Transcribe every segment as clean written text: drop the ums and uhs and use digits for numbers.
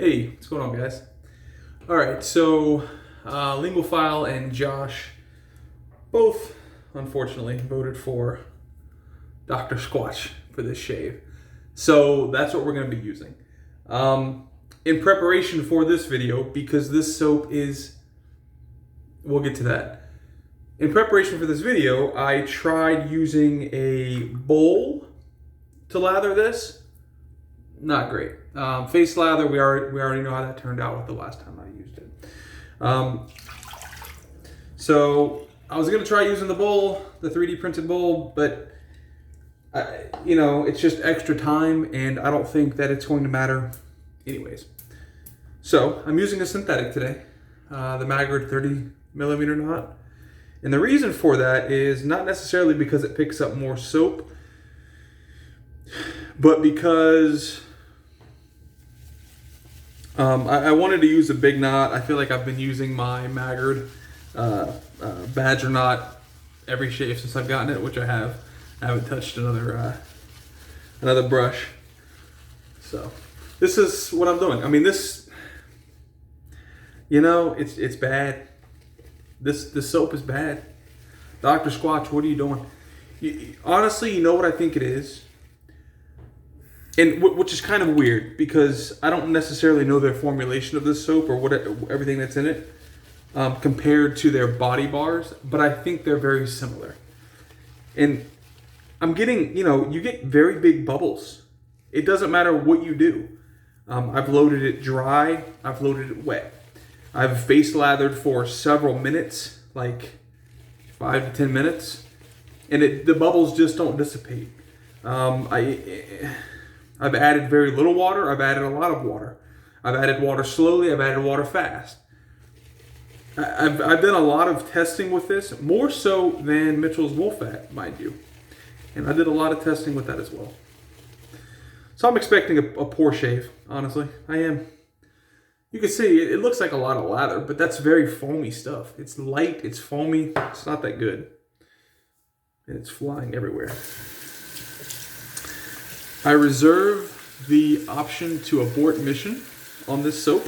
Hey, what's going on, guys? All right, so Lingophile and Josh both, unfortunately, voted for Dr. Squatch for this shave. So that's what we're going to be using. In preparation for this video, because this soap is, we'll get to that. In preparation for this video, I tried using a bowl to lather this. Not great. Face lather, we already know how that turned out with the last time I used it. So I was gonna try using the bowl, the 3D printed bowl, but it's just extra time, and I don't think that it's going to matter anyways. So I'm using a synthetic today, the Magard 30mm knot. And the reason for that is not necessarily because it picks up more soap, but because I wanted to use a big knot. I feel like I've been using my Magard Badger knot every shave since I've gotten it, which I have. I haven't touched another brush. So this is what I'm doing. I mean, this, it's bad. This soap is bad. Dr. Squatch, what are you doing? Honestly, you know what I think it is? And which is kind of weird, because I don't necessarily know their formulation of this soap or everything that's in it compared to their body bars, but I think they're very similar. And I'm getting, you get very big bubbles. It doesn't matter what you do. I've loaded it dry. I've loaded it wet. I've face lathered for several minutes, like 5 to 10 minutes, and the bubbles just don't dissipate. I've added very little water. I've added a lot of water. I've added water slowly. I've added water fast. I've done a lot of testing with this, more so than Mitchell's Wolfat, mind you. And I did a lot of testing with that as well. So I'm expecting a poor shave, honestly. I am. You can see it looks like a lot of lather, but that's very foamy stuff. It's light, it's foamy, it's not that good. And it's flying everywhere. I reserve the option to abort mission on this soap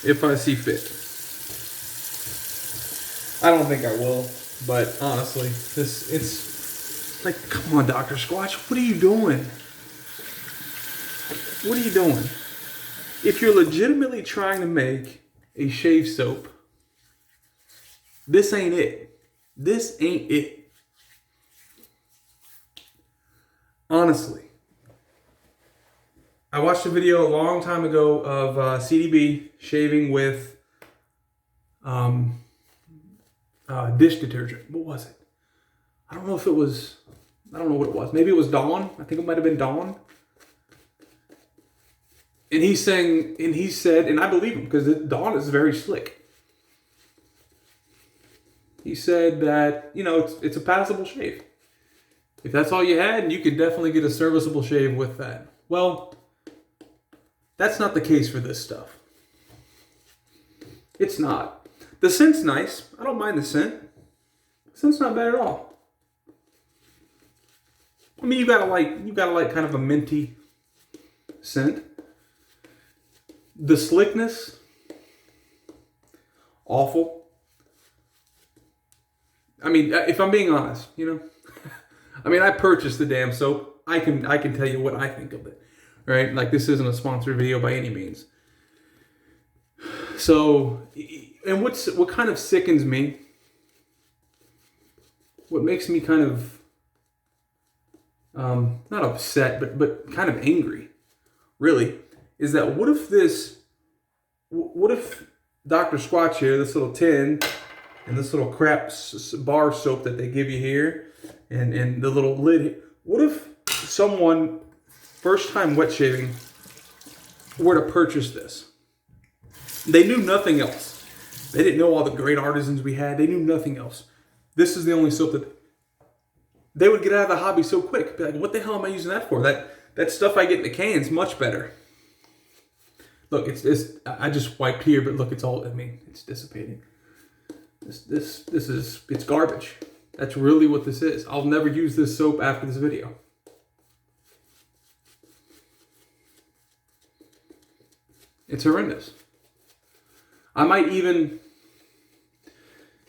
if I see fit. I don't think I will, but honestly, it's like, come on, Dr. Squatch, what are you doing? What are you doing? If you're legitimately trying to make a shave soap, this ain't it. This ain't it. Honestly, I watched a video a long time ago of CDB shaving with dish detergent. What was it? I don't know what it was. Maybe it was Dawn. I think it might have been Dawn. And he said, and I believe him, because Dawn is very slick. He said that, it's a passable shave. If that's all you had, you could definitely get a serviceable shave with that. Well, that's not the case for this stuff. It's not. The scent's nice. I don't mind the scent. The scent's not bad at all. I mean, you gotta like kind of a minty scent. The slickness, awful. I mean, if I'm being honest, I mean, I purchased the damn soap. I can tell you what I think of it, right? Like, this isn't a sponsored video by any means. So, and what kind of sickens me, what makes me kind of not upset, but kind of angry, really, is that what if Dr. Squatch here, this little tin and this little crap bar soap that they give you here, and the little lid, what if someone, first time wet shaving, were to purchase this? They knew nothing else. They didn't know all the great artisans we had. They knew nothing else. This is the only soap that they would get out of the hobby so quick. Be like, what the hell am I using that for? That stuff I get in the can's much better. Look, I just wiped here, but look, it's dissipating. It's garbage. That's really what this is. I'll never use this soap after this video. It's horrendous. I might even,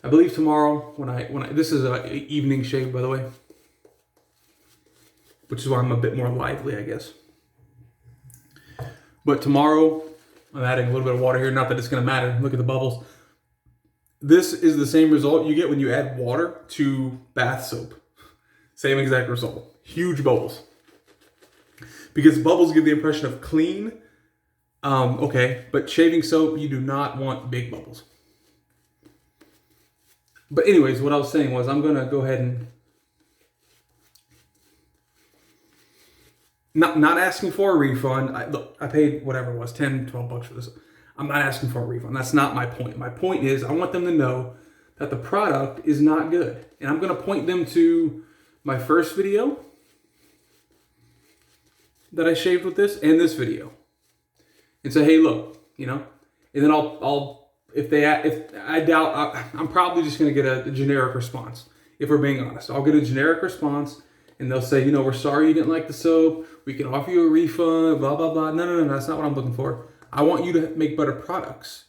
I believe tomorrow when I this is an evening shave, by the way, which is why I'm a bit more lively, I guess. But tomorrow, I'm adding a little bit of water here. Not that it's going to matter. Look at the bubbles. This is the same result you get when you add water to bath soap. Same exact result. Huge bubbles. Because bubbles give the impression of clean. Okay, but shaving soap, you do not want big bubbles. But anyways, what I was saying was I'm going to go ahead and not asking for a refund. Look, I paid whatever it was, 10, 12 bucks for this. I'm not asking for a refund. That's not my point. My point is I want them to know that the product is not good. And I'm going to point them to my first video that I shaved with this and this video. And say, hey, look, you know, and then I'm probably just going to get a generic response. If we're being honest, I'll get a generic response and they'll say, you know, we're sorry you didn't like the soap. We can offer you a refund, blah, blah, blah. No, that's not what I'm looking for. I want you to make better products.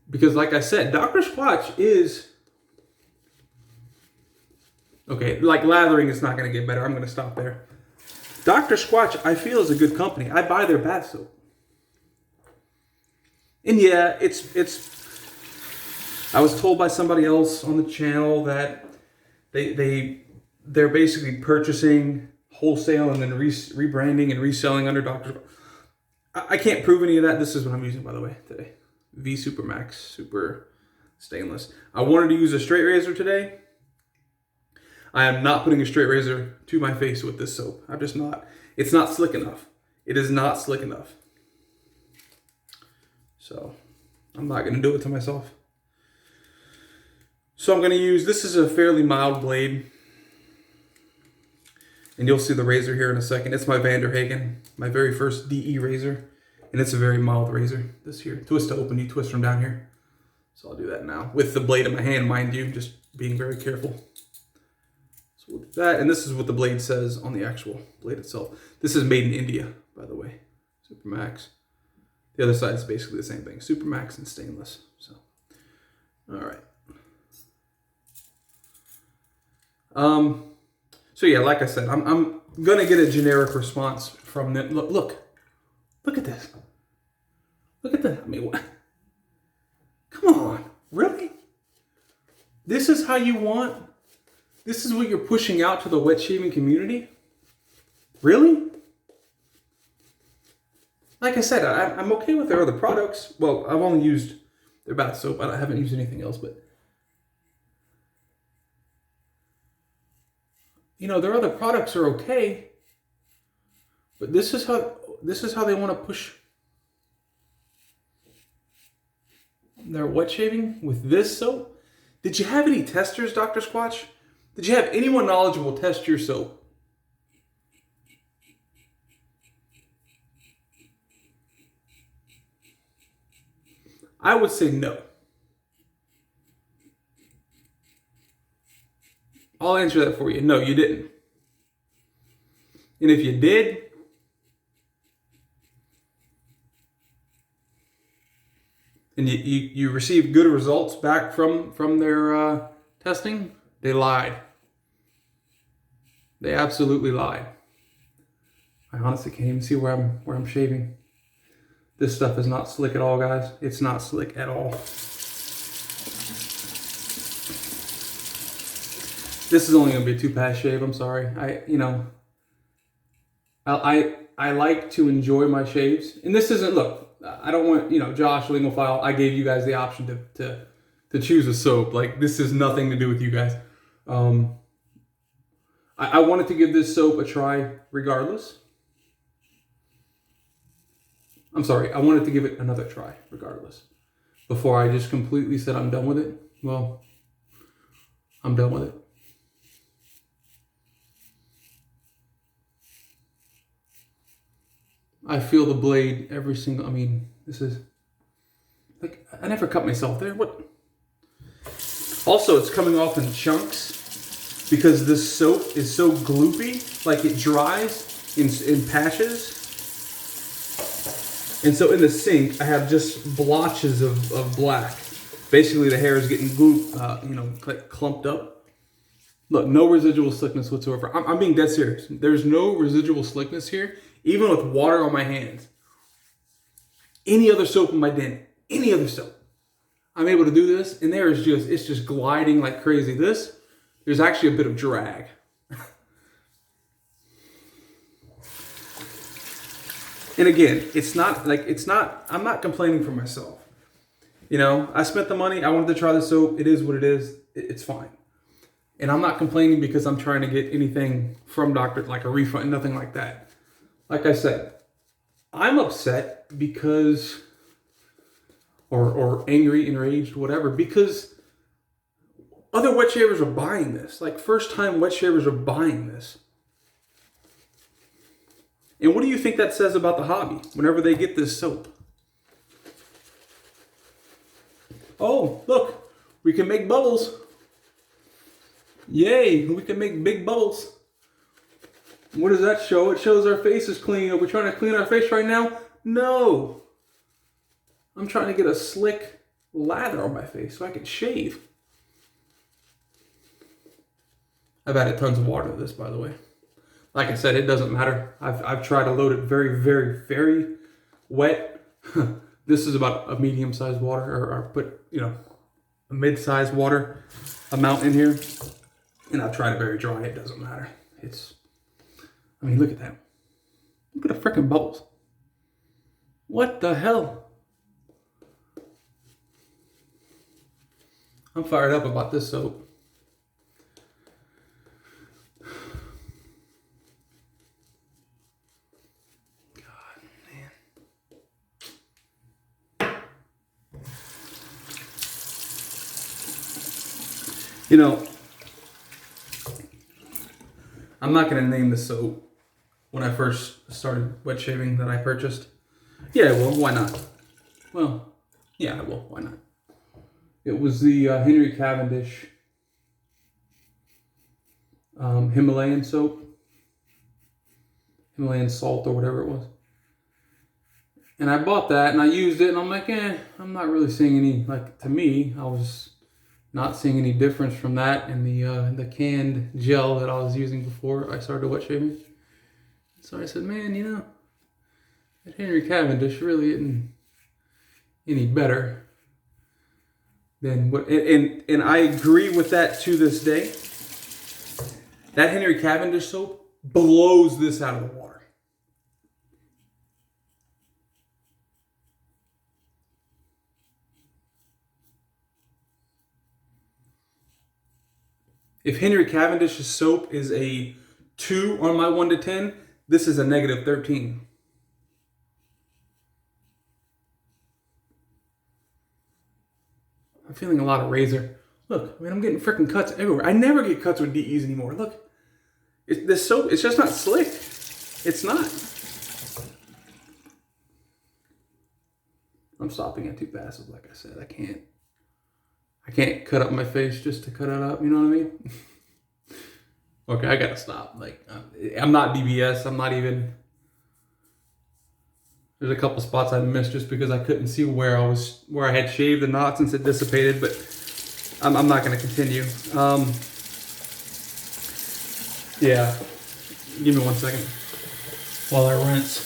Because like I said, Dr. Squatch is, okay, like lathering is not going to get better. I'm going to stop there. Dr. Squatch, I feel, is a good company. I buy their bath soap. And yeah, I was told by somebody else on the channel that they're basically purchasing wholesale and then rebranding and reselling under Dr. Squatch. I can't prove any of that. This is what I'm using, by the way, today. V Super Max Super Stainless. I wanted to use a straight razor today. I am not putting a straight razor to my face with this soap. I'm just not. It's not slick enough. It is not slick enough. So I'm not going to do it to myself. So I'm going to use, this is a fairly mild blade. And you'll see the razor here in a second. It's my Vanderhagen, my very first DE razor. And it's a very mild razor. This here, twist to open, you twist from down here. So I'll do that now. With the blade in my hand, mind you, just being very careful. So we'll do that, and this is what the blade says on the actual blade itself. This is made in India, by the way. Super Max. The other side is basically the same thing. Super Max and stainless. So, all right. So yeah, like I said, I'm gonna get a generic response from them. Look at this. Look at that. I mean, what? Come on, really? This is how you want? This is what you're pushing out to the wet shaving community? Really? Like I said, I'm okay with their other products. Well, I've only used their bath soap. I haven't used anything else, but you know, their other products are okay. But this is how they want to push their wet shaving with this soap. Did you have any testers, Dr. Squatch? Did you have anyone knowledgeable test your soap? I would say no. I'll answer that for you. No, you didn't. And if you did, and you received good results back from their testing, they lied. They absolutely lied. I honestly can't even see where I'm shaving. This stuff is not slick at all, guys. It's not slick at all. This is only gonna be a 2-pass shave. I'm sorry. I like to enjoy my shaves, and this isn't. Look, I don't want, you know, Josh Lingophile. I gave you guys the option to choose a soap. Like, this has nothing to do with you guys. I wanted to give this soap a try regardless. I'm sorry. I wanted to give it another try regardless. Before I just completely said I'm done with it. Well, I'm done with it. I feel the blade every single, I mean, this is, like, I never cut myself there. What? Also, it's coming off in chunks because this soap is so gloopy, like it dries in patches. And so in the sink, I have just blotches of black. Basically, the hair is getting glued, clumped up. Look, no residual slickness whatsoever. I'm being dead serious. There's no residual slickness here, even with water on my hands. Any other soap in my den, any other soap, I'm able to do this, and it's just gliding like crazy. There's actually a bit of drag. And again, I'm not complaining for myself. You know, I spent the money, I wanted to try the soap, it is what it is, it's fine. And I'm not complaining because I'm trying to get anything from Dr., like a refund, nothing like that. Like I said, I'm upset because, or angry, enraged, whatever, because other wet shavers are buying this. Like first time wet shavers are buying this. And what do you think that says about the hobby whenever they get this soap? Oh, look, we can make bubbles. Yay, we can make big bubbles. What does that show? It shows our face is clean. Are we trying to clean our face right now? No. I'm trying to get a slick lather on my face so I can shave. I've added tons of water to this, by the way. Like I said, it doesn't matter. I've tried to load it very, very, very wet. This is about a medium-sized water, or put, a mid-sized water amount in here. And I've tried it very dry. It doesn't matter. Look at that. Look at the freaking bubbles. What the hell? I'm fired up about this soap. I'm not going to name the soap when I first started wet shaving that I purchased. Yeah, well, why not? Well, yeah, well, why not? It was the Henry Cavendish Himalayan soap. Himalayan salt or whatever it was. And I bought that and I used it and I'm like, I'm not really seeing any, to me, I was not seeing any difference from that and the canned gel that I was using before I started wet shaving. So I said, man, that Henry Cavendish really isn't any better than what, and I agree with that to this day. That Henry Cavendish soap blows this out of the water. If Henry Cavendish's soap is a 2 on my 1 to 10, this is a negative 13. I'm feeling a lot of razor. Look, I'm getting freaking cuts everywhere. I never get cuts with DEs anymore. Look, this soap, it's just not slick. It's not. I'm stopping it too fast, like I said. I can't cut up my face just to cut it up, you know what I mean? Okay, I gotta stop. I'm not DBS, I'm not even... There's a couple spots I missed just because I couldn't see where I had shaved the knot since it dissipated, but I'm not gonna continue. Yeah, give me 1 second while I rinse.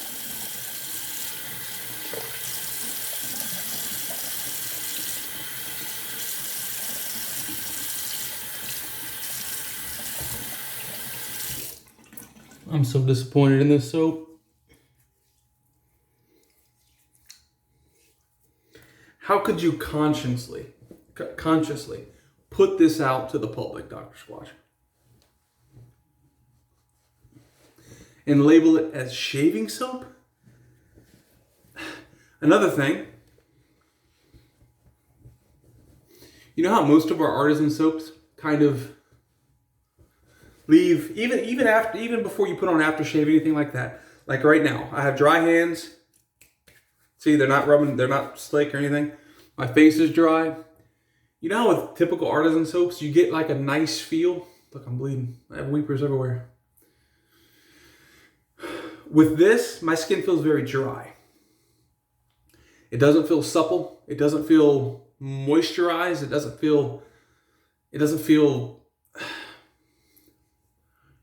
I'm so disappointed in this soap. How could you consciously put this out to the public, Dr. Squatch? And label it as shaving soap? Another thing, you know how most of our artisan soaps kind of leave, even before you put on aftershave, anything like that. Like right now, I have dry hands. See, they're not rubbing, they're not slick or anything. My face is dry. You know how with typical artisan soaps, you get like a nice feel? Look, I'm bleeding. I have weepers everywhere. With this, my skin feels very dry. It doesn't feel supple. It doesn't feel moisturized. It doesn't feel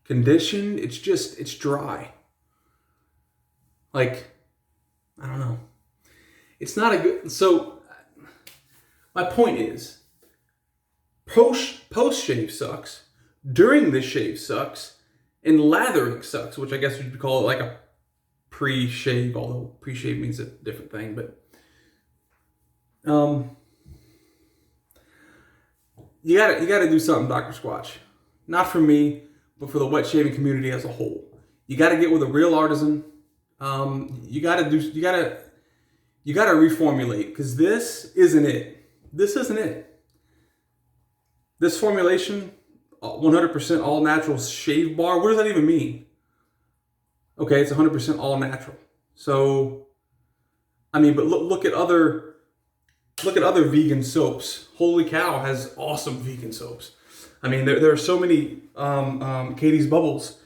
conditioned. It's dry. Like, I don't know. It's not a good, so my point is, post shave sucks, during the shave sucks, and lathering sucks, which I guess you'd call it like a pre-shave, although pre-shave means a different thing, but you gotta do something, Dr. Squatch. Not for me, but for the wet shaving community as a whole. You gotta get with a real artisan. You gotta reformulate, because this isn't it. This isn't it. This formulation, 100% all natural shave bar. What does that even mean? Okay, it's 100% all natural. So, I mean, but look at other vegan soaps. Holy Cow has awesome vegan soaps. I mean, there are so many. Katie's Bubbles.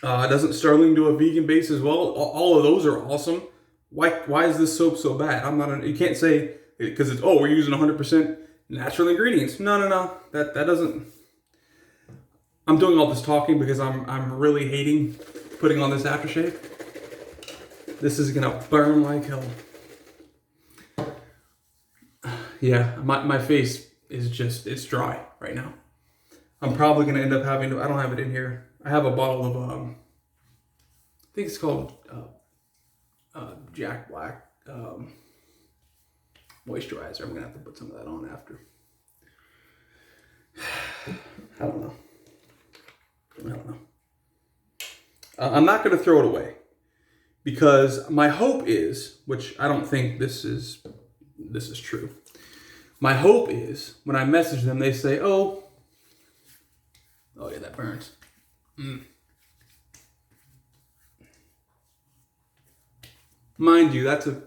Doesn't Sterling do a vegan base as well? All of those are awesome. Why is this soap so bad? You can't say because it's we're using 100% natural ingredients. No. That doesn't. I'm doing all this talking because I'm really hating putting on this aftershave. This is gonna burn like hell. Yeah, my face is it's dry right now. I'm probably gonna end up having to. I don't have it in here. I have a bottle of I think it's called Jack Black moisturizer. I'm gonna have to put some of that on after. I don't know. I'm not gonna throw it away because my hope is, which I don't think this is true. My hope is when I message them, they say, "Oh yeah, that burns." Mind you, that's a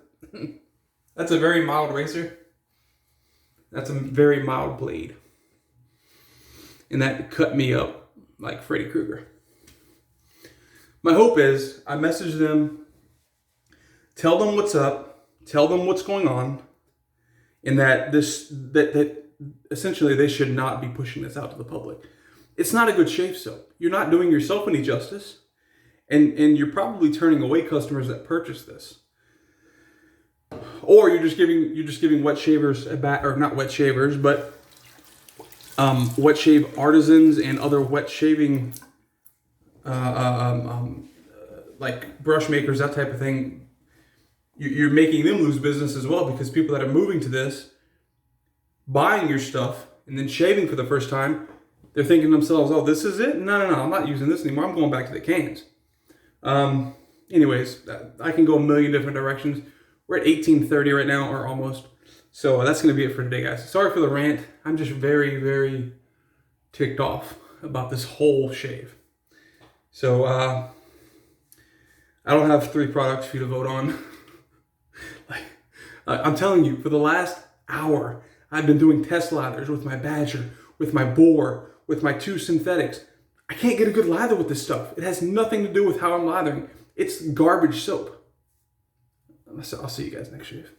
very mild razor. That's a very mild blade, and that cut me up like Freddy Krueger. My hope is I message them, tell them what's up, tell them what's going on, and that essentially they should not be pushing this out to the public. It's not a good shave soap. You're not doing yourself any justice, and you're probably turning away customers that purchase this. Or you're just giving wet shavers or not wet shavers, but wet shave artisans and other wet shaving like brush makers, that type of thing. You're making them lose business as well, because people that are moving to this, buying your stuff and then shaving for the first time, they're thinking to themselves, "Oh, this is it? No, I'm not using this anymore. I'm going back to the cans." Anyways, I can go a million different directions. We're at 18:30 right now, or almost. So that's going to be it for today, guys. Sorry for the rant. I'm just very, very ticked off about this whole shave. So I don't have 3 products for you to vote on. I'm telling you, for the last hour, I've been doing test lathers with my Badger, with my Boar, with my 2 synthetics. I can't get a good lather with this stuff. It has nothing to do with how I'm lathering. It's garbage soap. I'll see you guys next shave.